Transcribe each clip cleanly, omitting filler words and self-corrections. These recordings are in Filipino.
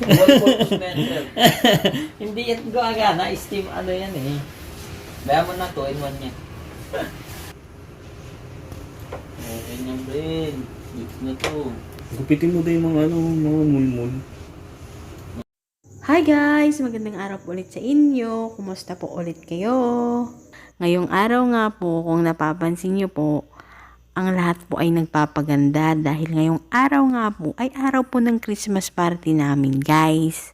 All-purpose blender. Hindi yan gumagana. Steam ano yan eh. Bayan mo na to, in one yan. Okay niyan, Bren. Mix na to. Gupitin mo din yung mga mga mulmul. Hi guys! Magandang araw po ulit sa inyo. Kumusta po ulit kayo? Ngayong araw nga po, kung napapansin nyo po, ang lahat po ay nagpapaganda dahil ngayong araw nga po ay araw po ng Christmas party namin guys.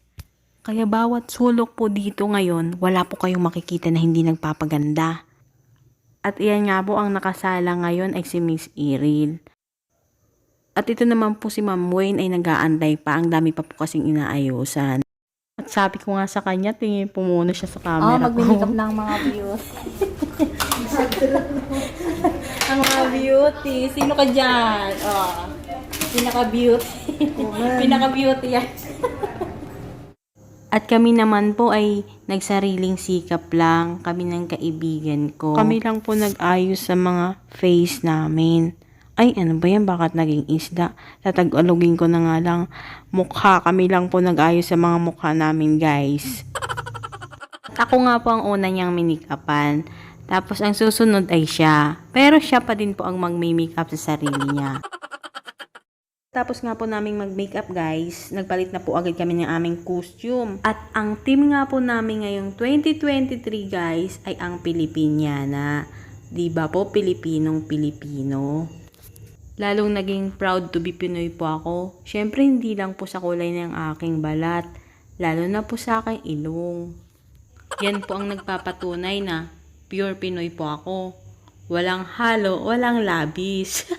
Kaya bawat sulok po dito ngayon, wala po kayong makikita na hindi nagpapaganda. At iyan nga po ang nakasala ngayon ay si Miss Iril. At ito naman po si Ma'am Wayne ay nag-aantay pa, ang dami pa po kasing inaayusan. At sabi ko nga sa kanya, tingin po muna siya sa camera ko. Mag-makeup na ang mga beauty. Ang mga beauty. Sino ka dyan? Oh, pinaka-beauty. Pinaka-beauty yan. At kami naman po ay nagsariling sikap lang. Kami ng kaibigan ko. Kami lang po nag-ayos sa mga face namin. Ay, ano ba yan? Bakit naging isda? Tatag-alugin ko na nga lang mukha. Kami lang po nag-ayos sa mga mukha namin, guys. At ako nga po ang una niyang minikapan. Tapos ang susunod ay siya. Pero siya pa din po ang mag-makeup sa sarili niya. Tapos nga po naming mag-makeup, guys. Nagpalit na po agad kami ng aming costume. At ang team nga po namin ngayong 2023, guys, ay ang Pilipiniana. Diba po, Pilipinong-Pilipino? Lalong naging proud to be Pinoy po ako. Syempre hindi lang po sa kulay ng aking balat, lalo na po sa aking ilong. Yan po ang nagpapatunay na pure Pinoy po ako. Walang halo, walang labis.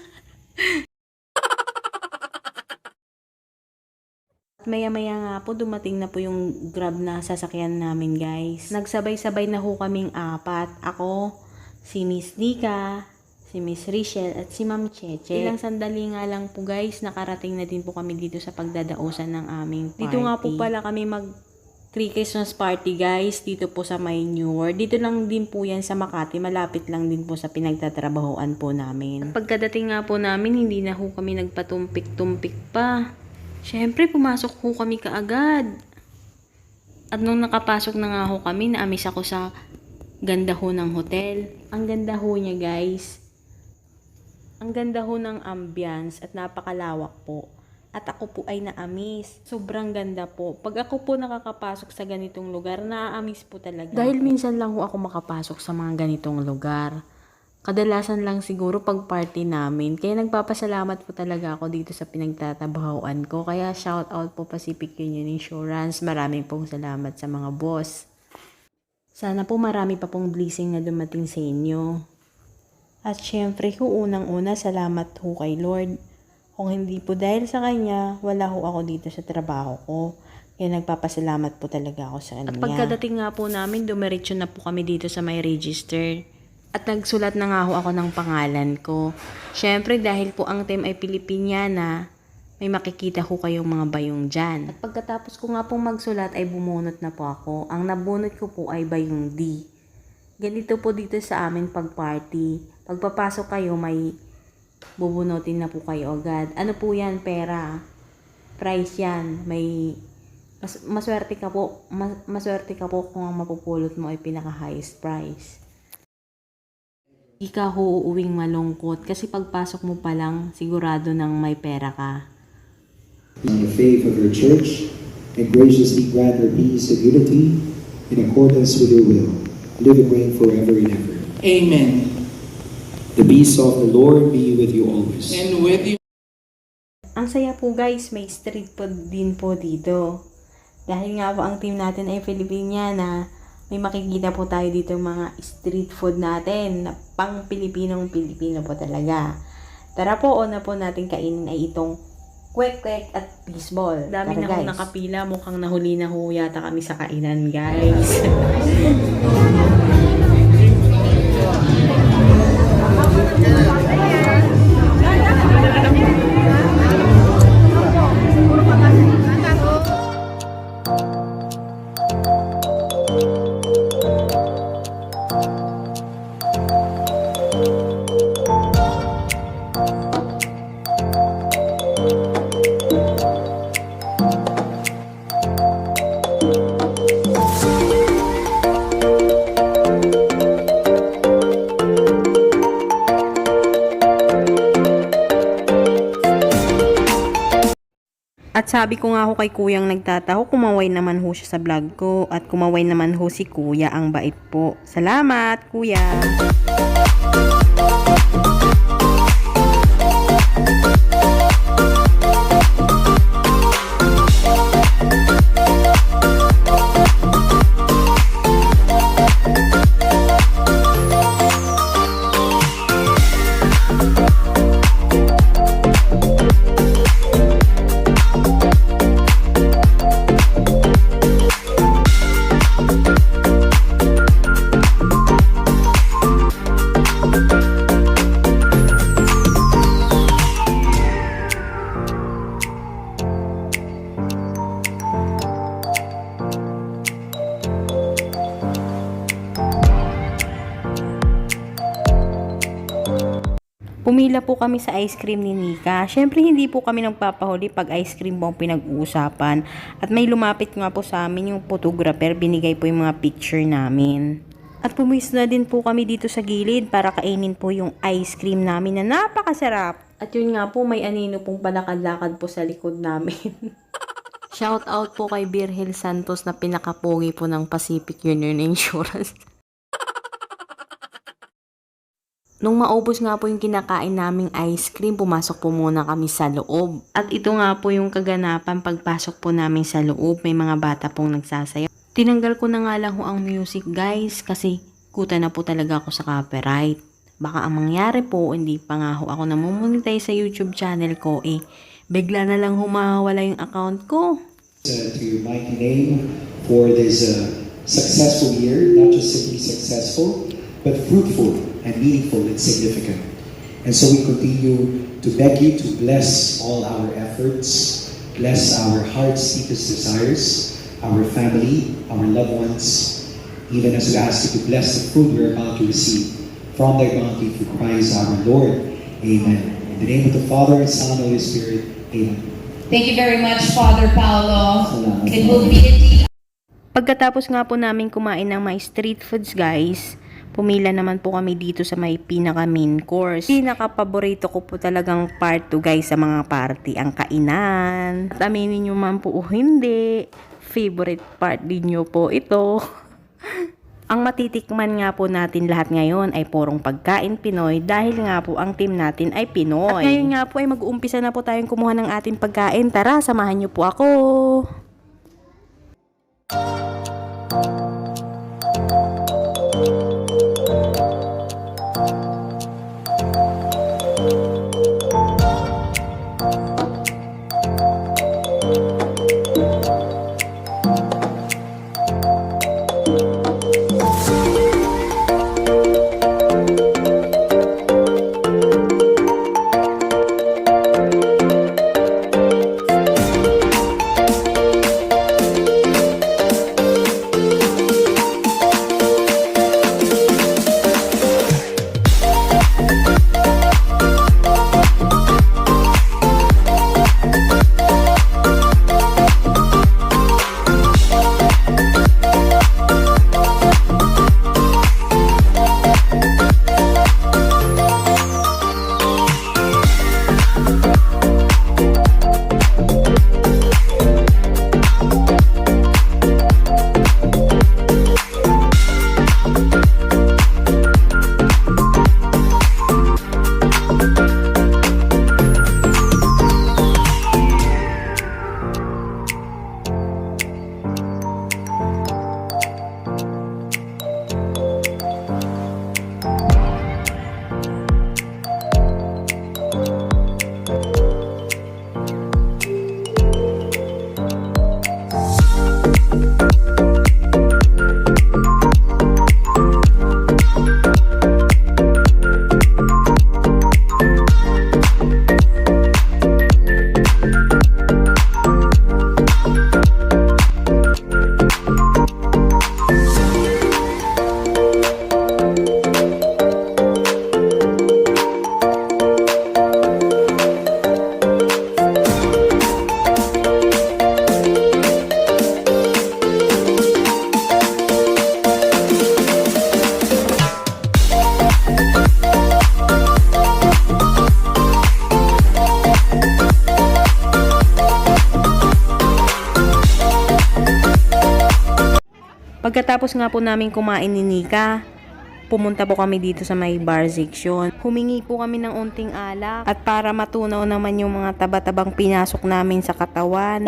At maya-maya nga po dumating na po yung Grab na sasakyan namin guys. Nagsabay-sabay na ho kaming apat. Ako, si Miss Nika, si Miss Richelle at si Ma'am Cheche. Ilang sandali nga lang po guys, nakarating na din po kami dito sa pagdadausan ng aming party. Dito nga po pala kami mag Christmas party guys, dito po sa May New World. Dito lang din po yan sa Makati, malapit lang din po sa pinagtatrabahoan po namin. At pagkadating nga po namin, hindi na ho kami nagpatumpik-tumpik pa. Syempre, pumasok ho kami kaagad. At nung nakapasok na nga ho kami, naamis ako sa ganda ho ng hotel. Ang ganda ho niya guys. Ang ganda ho ng ambience at napakalawak po. At ako po ay naamis. Sobrang ganda po. Pag ako po nakakapasok sa ganitong lugar, naaamis po talaga. Dahil minsan lang ho ako makapasok sa mga ganitong lugar. Kadalasan lang siguro pag party namin. Kaya nagpapasalamat po talaga ako dito sa pinagtatabahoan ko. Kaya shout out po Pacific Union Insurance. Maraming pong salamat sa mga boss. Sana po marami pa pong blessing na dumating sa inyo. At syempre ho, unang-una, salamat ho kay Lord. Kung hindi po dahil sa Kanya, wala ho ako dito sa trabaho ko. Kaya nagpapasalamat po talaga ako sa Kanya. At pagkadating nga po namin, dumiretso na po kami dito sa may register. At nagsulat na nga ho ako ng pangalan ko. Syempre dahil po ang team ay Pilipiniana, may makikita ko kayong mga bayong dyan. At pagkatapos ko nga pong magsulat ay bumunot na po ako. Ang nabunot ko po ay bayong D. Ganito po dito sa amin pag party. Pagpapasok kayo may bubunutin na po kayo agad. Ano po yan? Pera. Price yan. May maswerte ka po. Maswerte ka po kung ang mapupulot mo ay pinaka highest price. Hindi ka ho uuwing malungkot kasi pagpasok mo pa lang sigurado nang may pera ka. On the faith of your church, and graciously grant her peace and unity in accordance with your will, live and reign forever and ever. Amen. The peace of the Lord be with you always. And with you. Ang saya po guys, may street food din po dito. Dahil nga po ang team natin ay Filipiniana, may makikita po tayo dito mga street food natin na pang Pilipinong-Pilipino po talaga. Tara po, una po natin kainin ay itong kwek-kwek at fishball. Dami na hong nakapila, mukhang nahuli na ho yata kami sa kainan guys. At sabi ko nga ho kay kuyang nagtataho, kumaway naman ho siya sa vlog ko. At kumaway naman ho si kuya, ang bait po. Salamat kuya! Pumila po kami sa ice cream ni Nika. Syempre hindi po kami nagpapahuli pag ice cream po ang pinag-uusapan. At may lumapit nga po sa amin yung photographer, binigay po yung mga picture namin. At pumisto na din po kami dito sa gilid para kainin po yung ice cream namin na napakasarap. At yun nga po, may anino pong palakad-lakad po sa likod namin. Shout out po kay Virgil Santos na pinakapogi po ng Pacific Union Insurance. Nung maubos nga po yung kinakain naming ice cream, pumasok po muna kami sa loob. At ito nga po yung kaganapan pagpasok po namin sa loob, may mga bata pong nagsasayaw. Tinanggal ko na nga lang ho ang music guys kasi kuta na po talaga ako sa copyright. Baka ang mangyari po, hindi pa nga ho ako namumonetize sa YouTube channel ko bigla na lang humawala yung account ko. To your mighty name for this successful year, not just simply successful, but fruitful and meaningful and significant. And so we continue to beg you to bless all our efforts, bless our heart's deepest desires, our family, our loved ones, even as we ask you to bless the food we're about to receive from thy bounty through Christ our Lord. Amen. In the name of the Father, Son, and Holy Spirit. Amen. Thank you very much, Father Paolo. Salamat. It will be indeed. Pagkatapos nga po namin kumain ng mga street foods guys, pumila naman po kami dito sa may pinaka main course. Pinaka-paborito ko po talagang part 2 guys sa mga party, ang kainan. At aminin nyo man po o hindi, favorite part din nyo po ito. Ang matitikman nga po natin lahat ngayon ay purong pagkain Pinoy dahil nga po ang team natin ay Pinoy. At ngayon nga po ay mag-uumpisa na po tayong kumuha ng ating pagkain. Tara, samahan nyo po ako! Pagkatapos nga po namin kumain ni Nika, pumunta po kami dito sa may bar section. Humingi po kami ng unting alak at para matunaw naman yung mga taba-tabang pinasok namin sa katawan.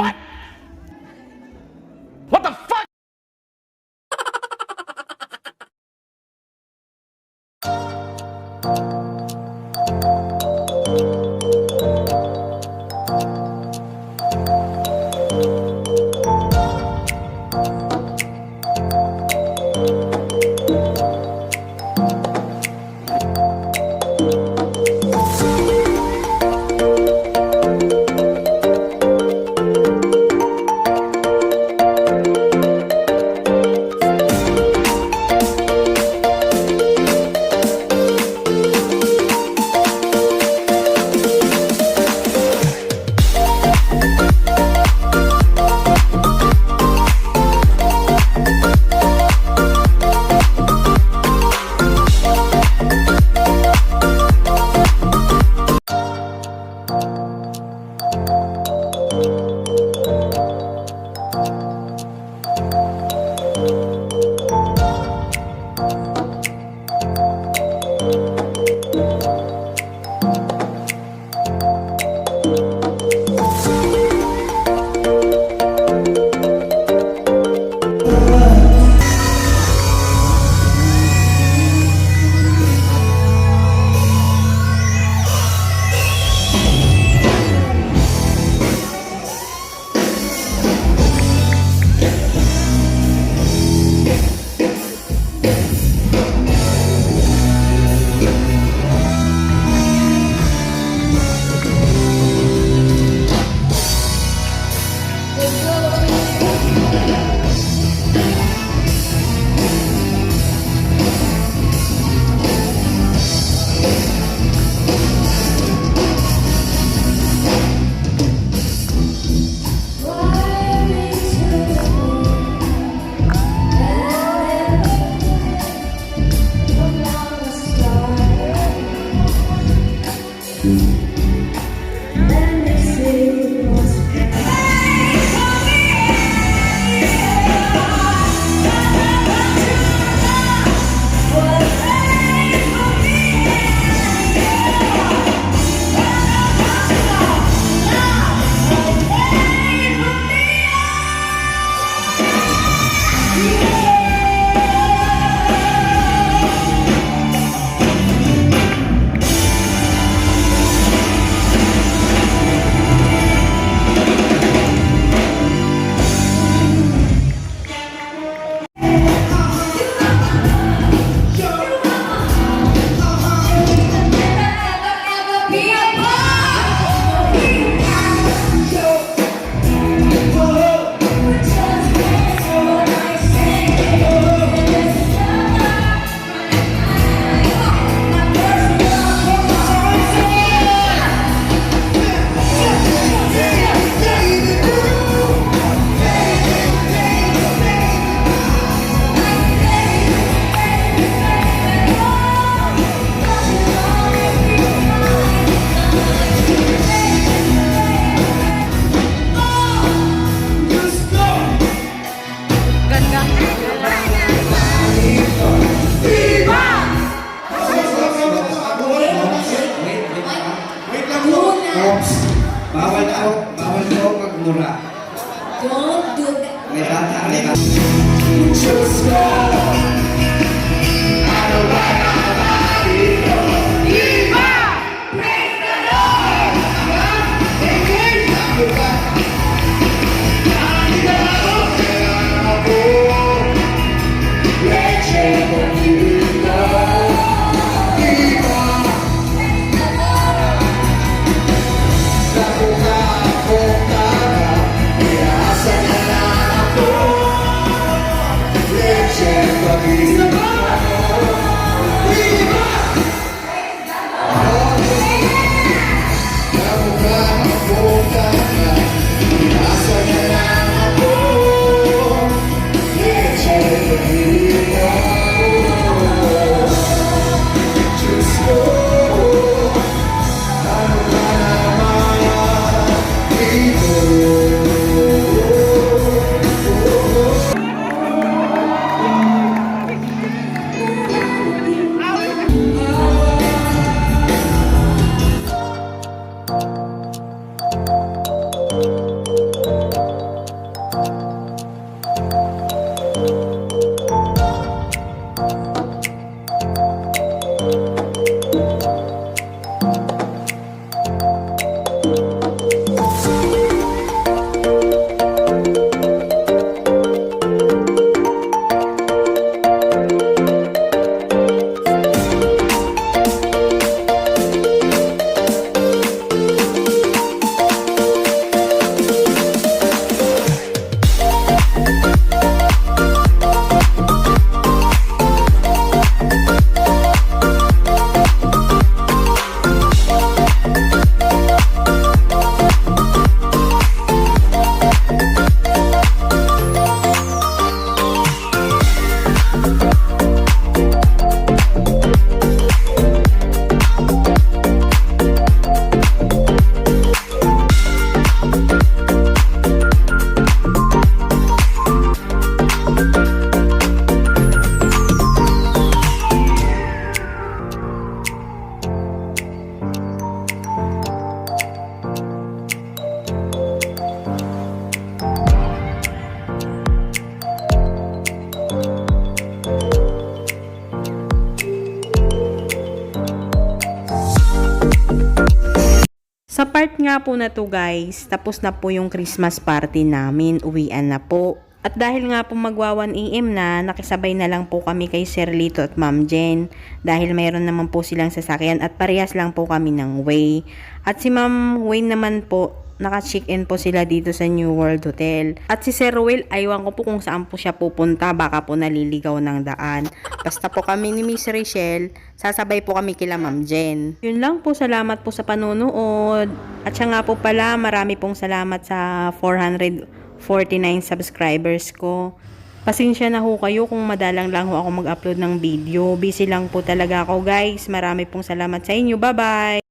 Bawal po magmura. Don't do that. Alika. Leche part nga po na to guys, tapos na po yung Christmas party namin, uwian na po. At dahil nga po magwa 1 AM na, nakisabay na lang po kami kay Sir Lito at Ma'am Jen. Dahil mayroon naman po silang sasakyan at parehas lang po kami ng way. At si Ma'am Wayne naman po, naka-check-in po sila dito sa New World Hotel. At si Sir Will, aywan ko po kung saan po siya pupunta, baka po naliligaw ng daan. Basta po kami ni Miss Rachel, sasabay po kami kila Ma'am Jen. Yun lang po, salamat po sa panonood. At siya nga po pala, marami pong salamat sa 449 subscribers ko. Pasensya na ho kayo kung madalang lang ho ako mag-upload ng video. Busy lang po talaga ako guys. Marami pong salamat sa inyo. Bye-bye!